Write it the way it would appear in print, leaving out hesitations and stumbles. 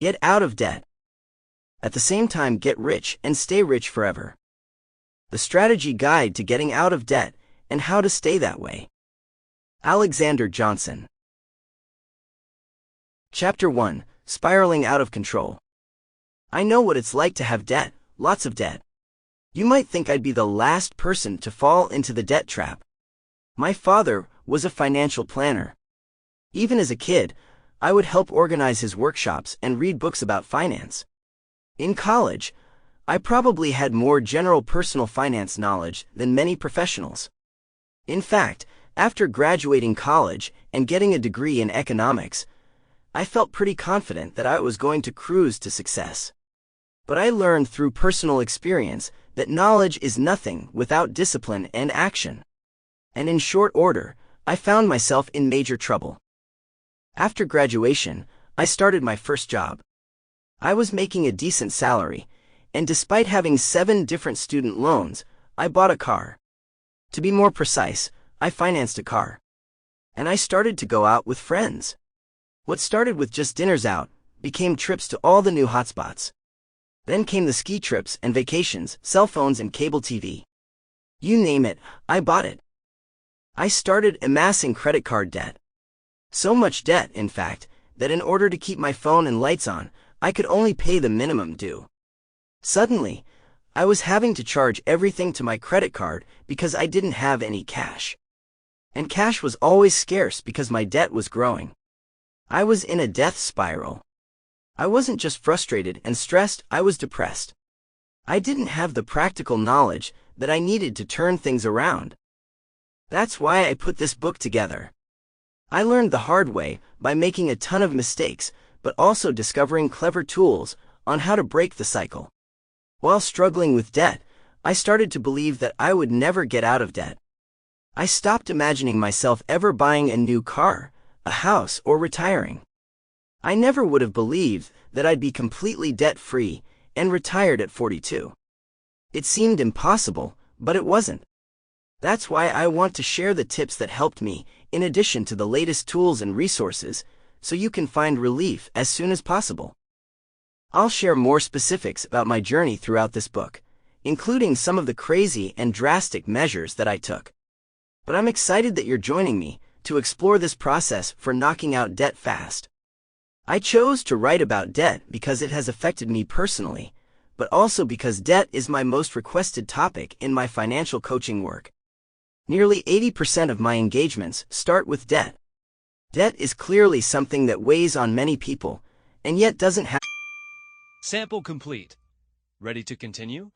Get out of debt. At the same time, get rich and stay rich forever. The Strategy Guide to Getting Out of Debt and How to Stay That Way. Alexander Johnson. Chapter 1. Spiraling Out of Control. I know what it's like to have debt, lots of debt. You might think I'd be the last person to fall into the debt trap. My father was a financial planner. Even as a kid, I would help organize his workshops and read books about finance. In college, I probably had more general personal finance knowledge than many professionals. In fact, after graduating college and getting a degree in economics, I felt pretty confident that I was going to cruise to success. But I learned through personal experience that knowledge is nothing without discipline and action. And in short order, I found myself in major trouble. After graduation, I started my first job. I was making a decent salary, and despite having 7 different student loans, I bought a car. To be more precise, I financed a car. And I started to go out with friends. What started with just dinners out became trips to all the new hotspots. Then came the ski trips and vacations, cell phones and cable TV. You name it, I bought it. I started amassing credit card debt. So much debt, in fact, that in order to keep my phone and lights on, I could only pay the minimum due. Suddenly, I was having to charge everything to my credit card because I didn't have any cash. And cash was always scarce because my debt was growing. I was in a death spiral. I wasn't just frustrated and stressed, I was depressed. I didn't have the practical knowledge that I needed to turn things around. That's why I put this book together. I learned the hard way by making a ton of mistakes, but also discovering clever tools on how to break the cycle. While struggling with debt, I started to believe that I would never get out of debt. I stopped imagining myself ever buying a new car, a house, or retiring. I never would have believed that I'd be completely debt-free and retired at 42. It seemed impossible, but it wasn't. That's why I want to share the tips that helped me, in addition to the latest tools and resources, so you can find relief as soon as possible. I'll share more specifics about my journey throughout this book, including some of the crazy and drastic measures that I took. But I'm excited that you're joining me to explore this process for knocking out debt fast. I chose to write about debt because it has affected me personally, but also because debt is my most requested topic in my financial coaching work. Nearly 80% of my engagements start with debt. Debt is clearly something that weighs on many people, and yet doesn't have. Sample complete. Ready to continue?